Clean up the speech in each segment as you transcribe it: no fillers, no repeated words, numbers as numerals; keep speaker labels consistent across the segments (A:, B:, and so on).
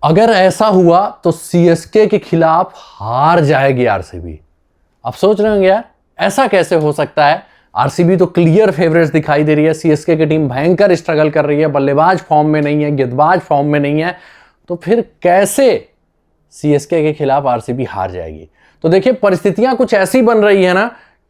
A: अगर ऐसा हुआ तो सीएसके के खिलाफ हार जाएगी आरसीबी। आप सोच रहे होंगे यार ऐसा कैसे हो सकता है, आरसीबी तो क्लियर फेवरेट्स दिखाई दे रही है, सीएसके की टीम भयंकर स्ट्रगल कर रही है, बल्लेबाज फॉर्म में नहीं है, गेंदबाज फॉर्म में नहीं है, तो फिर कैसे सीएसके के खिलाफ आरसीबी हार जाएगी। तो देखिए परिस्थितियां कुछ ऐसी बन रही है ना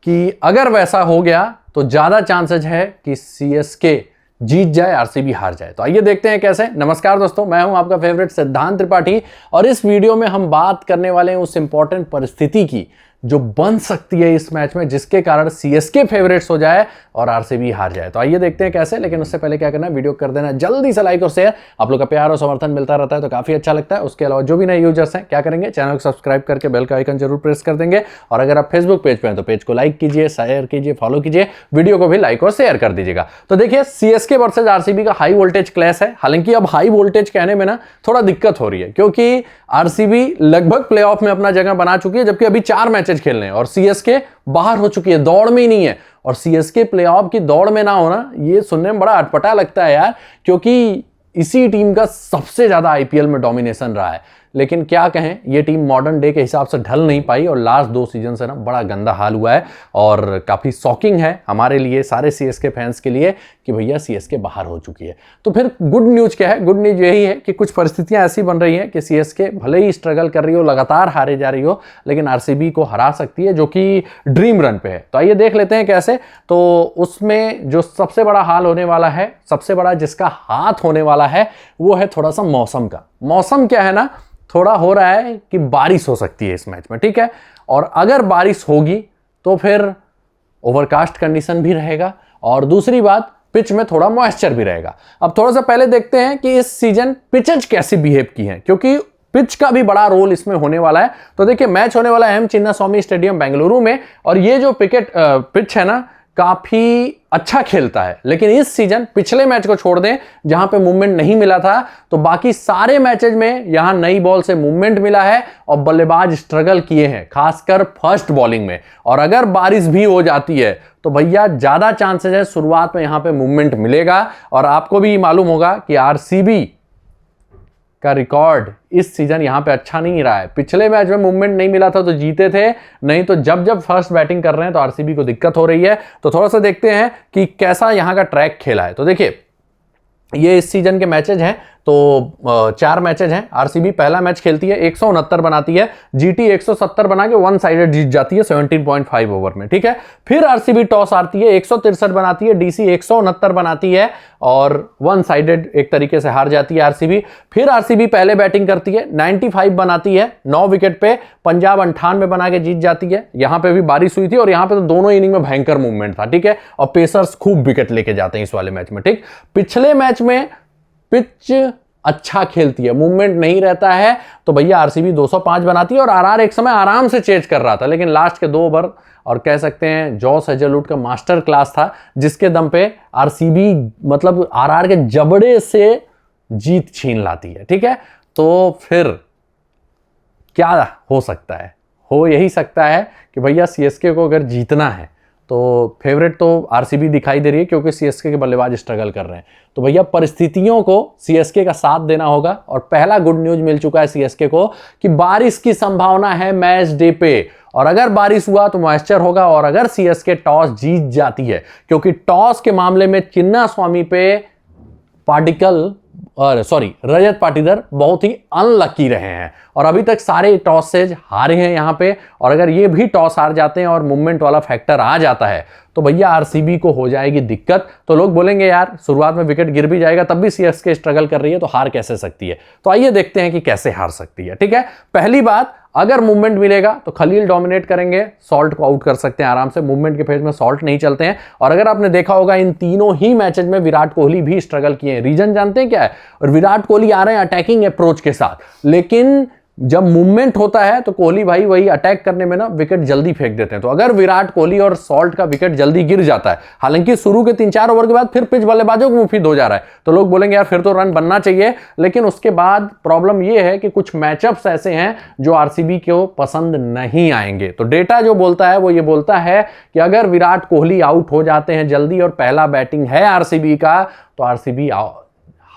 A: कि अगर वैसा हो गया तो ज्यादा चांसेस है कि सीएसके जीत जाए, आरसीबी हार जाए। तो आइए देखते हैं कैसे। नमस्कार दोस्तों, मैं हूं आपका फेवरेट सिद्धांत त्रिपाठी और इस वीडियो में हम बात करने वाले हैं उस इंपॉर्टेंट परिस्थिति की जो बन सकती है इस मैच में, जिसके कारण सीएसके फेवरेट्स हो जाए और आरसीबी हार जाए। तो आइए देखते हैं कैसे। लेकिन उससे पहले क्या करना है, वीडियो कर देना जल्दी से लाइक और शेयर। आप लोग का प्यार और समर्थन मिलता रहता है तो काफी अच्छा लगता है। उसके अलावा जो भी नए यूजर्स हैं क्या करेंगे, चैनल को सब्सक्राइब करके बेल का आइकन जरूर प्रेस कर देंगे। और अगर आप फेसबुक पेज पे हैं तो पेज को लाइक कीजिए, शेयर कीजिए, फॉलो कीजिए, वीडियो को भी लाइक और शेयर कर दीजिएगा। तो देखिए सीएसके वर्सेज आरसीबी का हाई वोल्टेज क्लैश है। हालांकि अब हाई वोल्टेज कहने में ना थोड़ा दिक्कत हो रही है, क्योंकि आरसीबी लगभग प्लेऑफ में अपना जगह बना चुकी है, जबकि अभी 4 मैचेस खेलने हैं और सीएसके बाहर हो चुकी है, दौड़ में ही नहीं है। और सीएसके प्लेऑफ की दौड़ में ना होना ये सुनने में बड़ा अटपटा लगता है यार, क्योंकि इसी टीम का सबसे ज्यादा आईपीएल में डोमिनेशन रहा है। लेकिन क्या कहें, ये टीम मॉडर्न डे के हिसाब से ढल नहीं पाई और लास्ट 2 सीजन से ना बड़ा गंदा हाल हुआ है। और काफ़ी शॉकिंग है हमारे लिए, सारे सीएसके फैंस के लिए, कि भैया सीएसके बाहर हो चुकी है। तो फिर गुड न्यूज़ क्या है? गुड न्यूज़ यही है कि कुछ परिस्थितियां ऐसी बन रही हैं कि सीएसके भले ही स्ट्रगल कर रही हो, लगातार हारे जा रही हो, लेकिन आरसीबी को हरा सकती है, जो कि ड्रीम रन पे है। तो आइए देख लेते हैं कैसे। तो उसमें जो सबसे बड़ा हाल होने वाला है, सबसे बड़ा जिसका हाथ होने वाला है, वो है थोड़ा सा मौसम का। मौसम क्या है ना, थोड़ा हो रहा है कि बारिश हो सकती है इस मैच में, ठीक है। और अगर बारिश होगी तो फिर ओवरकास्ट कंडीशन भी रहेगा और दूसरी बात पिच में थोड़ा मॉइस्चर भी रहेगा। अब थोड़ा सा पहले देखते हैं कि इस सीजन पिचेज कैसे बिहेव की हैं, क्योंकि पिच का भी बड़ा रोल इसमें होने वाला है। तो देखिए मैच होने वाला है चिन्नास्वामी स्टेडियम बेंगलुरु में, और ये जो पिच है ना काफी अच्छा खेलता है। लेकिन इस सीजन पिछले मैच को छोड़ दें जहां पे मूवमेंट नहीं मिला था, तो बाकी सारे मैचेज में यहां नई बॉल से मूवमेंट मिला है और बल्लेबाज स्ट्रगल किए हैं, खासकर फर्स्ट बॉलिंग में। और अगर बारिश भी हो जाती है तो भैया ज्यादा चांसेस है शुरुआत में यहां पे मूवमेंट मिलेगा। और आपको भी मालूम होगा कि आरसीबी का रिकॉर्ड इस सीजन यहां पे अच्छा नहीं रहा है। पिछले मैच में मूवमेंट नहीं मिला था तो जीते थे, नहीं तो जब फर्स्ट बैटिंग कर रहे हैं तो आरसीबी को दिक्कत हो रही है। तो थोड़ा सा देखते हैं कि कैसा यहां का ट्रैक खेला है। तो देखिए ये इस सीजन के मैचेज हैं, तो 4 मैचेज हैं। आरसीबी पहला मैच खेलती है 169 बनाती है, जीटी 170 बना के 1 साइडेड जीत जाती है 17.5 ओवर में, ठीक है। फिर आरसीबी टॉस हारती है, 163 बनाती है, डीसी 169 बनाती है और 1 साइडेड एक तरीके से हार जाती है आरसीबी। फिर आरसीबी पहले बैटिंग करती है, 95 बनाती है 9 विकेट पे, पंजाब 98 बना के जीत जाती है। यहां पे भी बारिश हुई थी और यहां पे तो दोनों इनिंग में भयंकर मूवमेंट था, ठीक है। और पेसर्स खूब विकेट लेके जाते हैं इस वाले मैच में, ठीक। पिछले मैच में पिच अच्छा खेलती है, मूवमेंट नहीं रहता है, तो भैया आरसीबी 205 बनाती है और आरआर एक समय आराम से चेज कर रहा था, लेकिन लास्ट के 2 ओवर और कह सकते हैं जॉस हेजलवुड का मास्टर क्लास था, जिसके दम पे आरसीबी मतलब आरआर के जबड़े से जीत छीन लाती है, ठीक है। तो फिर क्या हो सकता है? हो यही सकता है कि भैया सीएसके को अगर जीतना है तो फेवरेट तो आरसीबी दिखाई दे रही है, क्योंकि सीएसके के बल्लेबाज स्ट्रगल कर रहे हैं। तो भैया परिस्थितियों को सीएसके का साथ देना होगा। और पहला गुड न्यूज मिल चुका है सीएसके को कि बारिश की संभावना है मैच डे पे, और अगर बारिश हुआ तो मॉइस्चर होगा। और अगर सीएसके टॉस जीत जाती है, क्योंकि टॉस के मामले में चिन्नास्वामी पे रजत पाटीदार बहुत ही अनलकी रहे हैं और अभी तक सारे टॉस से हारे हैं यहां पे। और अगर ये भी टॉस हार जाते हैं और मूवमेंट वाला फैक्टर आ जाता है तो भैया आरसीबी को हो जाएगी दिक्कत। तो लोग बोलेंगे यार शुरुआत में विकेट गिर भी जाएगा तब भी सीएसके स्ट्रगल कर रही है, तो हार कैसे सकती है? तो आइए देखते हैं कि कैसे हार सकती है, ठीक है। पहली बात, अगर मूवमेंट मिलेगा तो खलील डोमिनेट करेंगे, सॉल्ट को आउट कर सकते हैं आराम से। मूवमेंट के फेज में सॉल्ट नहीं चलते हैं। और अगर आपने देखा होगा इन तीनों ही मैचेस में विराट कोहली भी स्ट्रगल किए हैं। रीजन जानते हैं क्या है? और विराट कोहली आ रहे हैं अटैकिंग अप्रोच के साथ, लेकिन जब मूवमेंट होता है तो कोहली भाई वही अटैक करने में ना विकेट जल्दी फेंक देते हैं। तो अगर विराट कोहली और सॉल्ट का विकेट जल्दी गिर जाता है, हालांकि शुरू के 3-4 ओवर के बाद फिर पिच बल्लेबाजों को मुफीद हो जा रहा है, तो लोग बोलेंगे यार फिर तो रन बनना चाहिए। लेकिन उसके बाद प्रॉब्लम यह है कि कुछ मैचअप्स ऐसे हैं जो आरसीबी को पसंद नहीं आएंगे। तो डेटा जो बोलता है वो ये बोलता है कि अगर विराट कोहली आउट हो जाते हैं जल्दी और पहला बैटिंग है आरसीबी का, तो आरसीबी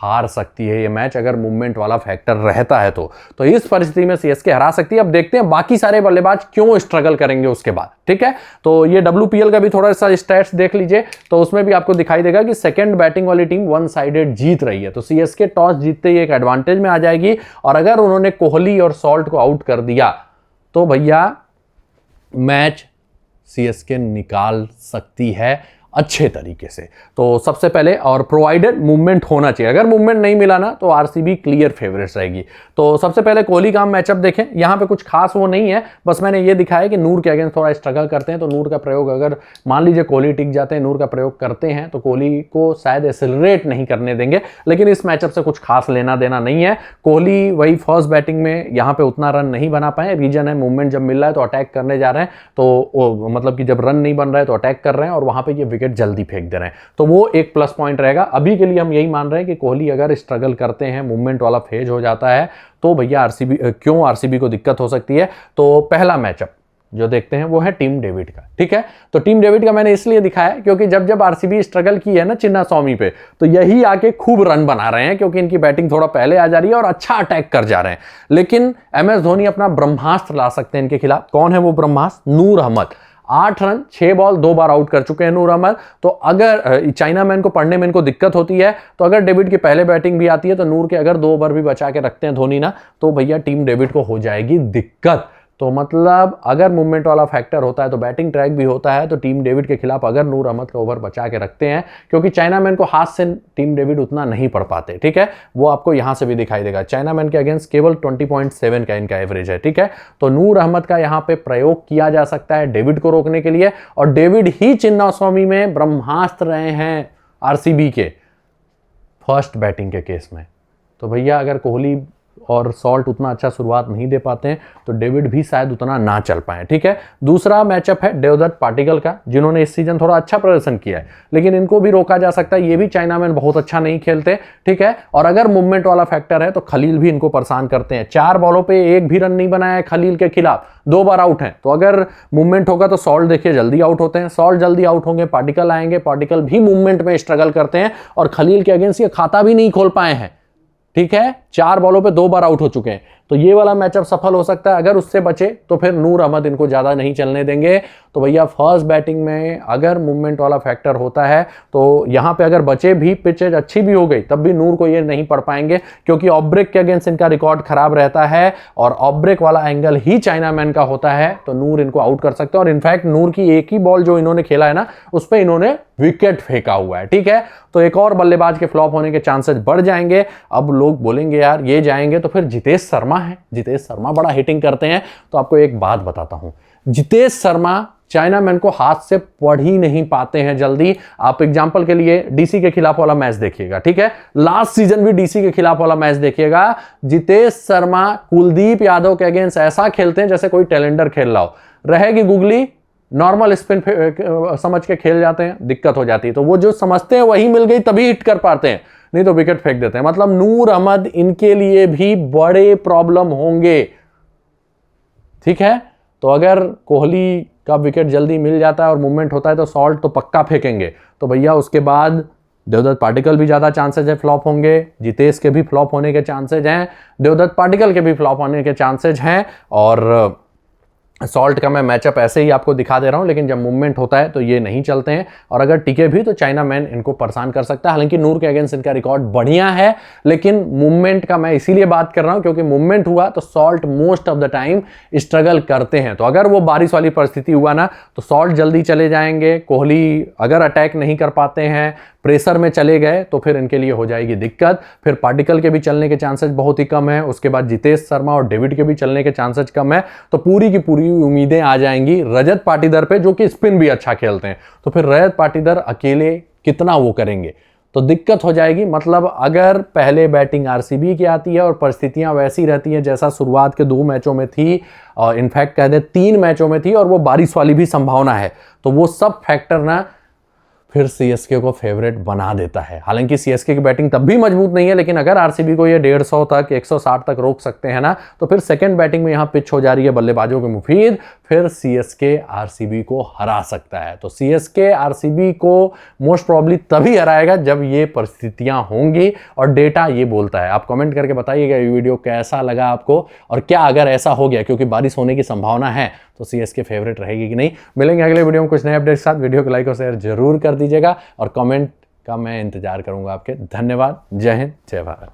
A: हार सकती है ये मैच अगर मूवमेंट वाला फैक्टर रहता है तो इस परिस्थिति में सीएसके हरा सकती है। अब देखते हैं बाकी सारे बल्लेबाज क्यों स्ट्रगल करेंगे उसके बाद, ठीक है। तो ये WPL का भी थोड़ा सा स्टैट्स देख लीजिए, तो उसमें भी आपको दिखाई देगा कि सेकंड बैटिंग वाली टीम वन साइडेड जीत रही है। तो सीएसके टॉस जीतते ही एक एडवांटेज में आ जाएगी, और अगर उन्होंने कोहली और सॉल्ट को आउट कर दिया तो भैया मैच सीएसके निकाल सकती है अच्छे तरीके से। तो सबसे पहले और प्रोवाइडेड मूवमेंट होना चाहिए, अगर मूवमेंट नहीं मिला ना तो आरसीबी क्लियर फेवरेट्स रहेगी। तो सबसे पहले कोहली का मैचअप देखें, यहां पे कुछ खास वो नहीं है, बस मैंने ये दिखाया कि नूर के अगेंस्ट थोड़ा स्ट्रगल करते हैं। तो नूर का प्रयोग अगर मान लीजिए कोहली टिक जाते हैं, नूर का प्रयोग करते हैं, तो कोहली को शायद एक्सेलरेट नहीं करने देंगे, लेकिन इस मैचअप से कुछ खास लेना देना नहीं है। कोहली वही फर्स्ट बैटिंग में यहाँ पे उतना रन नहीं बना पाए, रीजन है मूवमेंट जब मिल रहा है तो अटैक करने जा रहे हैं, तो मतलब कि जब रन नहीं बन रहा है तो अटैक कर रहे हैं और वहां पर ये विकेट जल्दी फेंक दे रहे हैं, तो वो एक प्लस पॉइंट रहेगा। अभी के लिए हम यही मान रहे हैं कि कोहली अगर स्ट्रगल करते हैं, मूवमेंट वाला फेज हो जाता है, तो भैया आरसीबी को दिक्कत हो सकती है। तो पहला मैचअप जो देखते हैं वो है टीम डेविड का, ठीक है। तो टीम डेविड का मैंने इसलिए दिखाया क्योंकि जब आरसीबी स्ट्रगल की है ना चिन्नास्वामी पे, तो यही आके खूब रन बना रहे हैं क्योंकि इनकी बैटिंग थोड़ा पहले आ जा रही है और अच्छा अटैक कर जा रहे हैं। लेकिन MS धोनी अपना ब्रह्मास्त्र ला सकते हैं इनके खिलाफ। कौन है वो ब्रह्मास्त्र? नूर अहमद। 8 रन 6 बॉल 2 बार आउट कर चुके हैं नूर अहमद। तो अगर चाइना मैन को पढ़ने में इनको दिक्कत होती है, तो अगर डेविड की पहले बैटिंग भी आती है तो नूर के अगर 2 ओवर भी बचा के रखते हैं धोनी ना, तो भैया टीम डेविड को हो जाएगी दिक्कत। तो मतलब अगर मूवमेंट वाला फैक्टर होता है तो बैटिंग ट्रैक भी होता है, तो टीम डेविड के खिलाफ अगर नूर अहमद का ओवर बचा के रखते हैं, क्योंकि चाइना मैन को हाथ से टीम डेविड उतना नहीं पढ़ पाते, ठीक है। वो आपको यहां से भी दिखाई देगा, चाइना मैन के अगेंस्ट केवल 20.7 का इनका एवरेज है, ठीक है। तो नूर अहमद का यहां पे प्रयोग किया जा सकता है डेविड को रोकने के लिए, और डेविड ही चिन्नास्वामी में ब्रह्मास्त्र रहे हैं आरसीबी के फर्स्ट बैटिंग के केस में। तो भैया अगर कोहली और सॉल्ट उतना अच्छा शुरुआत नहीं दे पाते हैं तो डेविड भी शायद उतना ना चल पाए, ठीक है। दूसरा मैचअप है देवदत्त पाटिकल का, जिन्होंने इस सीजन थोड़ा अच्छा प्रदर्शन किया है, लेकिन इनको भी रोका जा सकता है। ये भी चाइना मैन बहुत अच्छा नहीं खेलते, ठीक है। और अगर मूवमेंट वाला फैक्टर है तो खलील भी इनको परेशान करते हैं। 4 बॉलों पे 1 भी रन नहीं बनाया है खलील के खिलाफ, 2 बार आउट हैं। तो अगर मूवमेंट होगा तो सॉल्ट देखिए जल्दी आउट होते हैं, सॉल्ट जल्दी आउट होंगे, पाटिकल आएंगे, पाटिकल भी मूवमेंट में स्ट्रगल करते हैं और खलील के अगेंस्ट ये खाता भी नहीं खोल पाए हैं, ठीक है। 4 बॉलों पे 2 बार आउट हो चुके हैं। तो ये वाला मैचअप सफल हो सकता है। अगर उससे बचे तो फिर नूर अहमद इनको ज्यादा नहीं चलने देंगे। तो भैया फर्स्ट बैटिंग में अगर मूवमेंट वाला फैक्टर होता है तो यहां पे अगर बचे भी, पिचेज अच्छी भी हो गई, तब भी नूर को ये नहीं पढ़ पाएंगे, क्योंकि ऑफ ब्रेक के अगेंस्ट इनका रिकॉर्ड खराब रहता है और ऑफ ब्रेक वाला एंगल ही चाइना मैन का होता है। तो नूर इनको आउट कर सकते हैं। और इनफैक्ट नूर की एक ही बॉल जो इन्होंने खेला है ना, उस पर इन्होंने विकेट फेंका हुआ है, ठीक है। तो एक और बल्लेबाज के फ्लॉप होने के चांसेस बढ़ जाएंगे। अब लोग बोलेंगे यार ये जाएंगे तो फिर जितेश शर्मा है, जितेश शर्मा बड़ा हिटिंग करते हैं। तो आपको एक बात बताता हूं, जितेश शर्मा चाइना मैन को हाथ से पढ़ ही नहीं पाते हैं जल्दी। आप एग्जांपल के लिए डीसी के खिलाफ वाला मैच देखिएगा, ठीक है। लास्ट सीजन भी डीसी के खिलाफ वाला मैच देखिएगा, जितेश शर्मा कुलदीप यादव के अगेंस्ट ऐसा खेलते हैं जैसे कोई टैलेंडर खेल रहा हो। रहेगी गुगली, नॉर्मल स्पिन समझ के खेल जाते हैं, दिक्कत हो जाती है। तो वो जो समझते हैं वही मिल गई तभी हिट कर पाते हैं, नहीं तो विकेट फेंक देते हैं। मतलब नूर अहमद इनके लिए भी बड़े प्रॉब्लम होंगे, ठीक है। तो अगर कोहली का विकेट जल्दी मिल जाता है और मूवमेंट होता है तो सॉल्ट तो पक्का फेंकेंगे। तो भैया उसके बाद देवदत्त पाटिकल भी ज्यादा चांसेस है फ्लॉप होंगे, जितेश के भी फ्लॉप होने के चांसेस हैं, देवदत्त पाटिकल के भी फ्लॉप होने के चांसेस हैं। और सॉल्ट का मैं मैचअप ऐसे ही आपको दिखा दे रहा हूं, लेकिन जब मूवमेंट होता है तो ये नहीं चलते हैं। और अगर टिके भी तो चाइना मैन इनको परेशान कर सकता है। हालांकि नूर के अगेंस्ट इनका रिकॉर्ड बढ़िया है, लेकिन मूवमेंट का मैं इसीलिए बात कर रहा हूं क्योंकि मूवमेंट हुआ तो salt most of the time struggle करते हैं। तो अगर वो बारिश वाली परिस्थिति हुआ ना तो सॉल्ट जल्दी चले जाएंगे। कोहली अगर अटैक नहीं कर पाते हैं, प्रेशर में चले गए, तो फिर इनके लिए हो जाएगी दिक्कत। फिर पाटिकल के भी चलने के चांसेस बहुत ही कम है, उसके बाद जितेश शर्मा और डेविड के भी चलने के चांसेस कम है। तो पूरी की पूरी उम्मीदें आ जाएंगी रजत पाटीदार पे, जो कि स्पिन भी अच्छा खेलते हैं। तो फिर रजत पाटीदार अकेले कितना वो करेंगे, तो दिक्कत हो जाएगी। मतलब अगर पहले बैटिंग आरसीबी की आती है और परिस्थितियां वैसी रहती हैं जैसा शुरुआत के 2 मैचों में थी, और इनफैक्ट कह दें 3 मैचों में थी, और वो बारिश वाली भी संभावना है, तो वो सब फैक्टर ना फिर सीएसके को फेवरेट बना देता है। हालांकि सीएसके की बैटिंग तब भी मजबूत नहीं है, लेकिन अगर आरसीबी को ये 150 तक 160 तक रोक सकते हैं ना, तो फिर सेकंड बैटिंग में यहां पिच हो जा रही है बल्लेबाजों के मुफीद, फिर सीएसके आरसीबी को हरा सकता है। तो सीएसके आरसीबी को मोस्ट प्रॉब्ली तभी हराएगा जब ये परिस्थितियां होंगी, और डेटा ये बोलता है। आप कमेंट करके बताइएगा ये वीडियो कैसा लगा आपको, और क्या अगर ऐसा हो गया, क्योंकि बारिश होने की संभावना है, तो सीएसके फेवरेट रहेगी कि नहीं। मिलेंगे अगले वीडियो में कुछ नए अपडेट के साथ। वीडियो को लाइक और शेयर जरूर कर दीजिएगा, और कमेंट का मैं इंतजार करूंगा आपके। धन्यवाद। जय हिंद, जय भारत।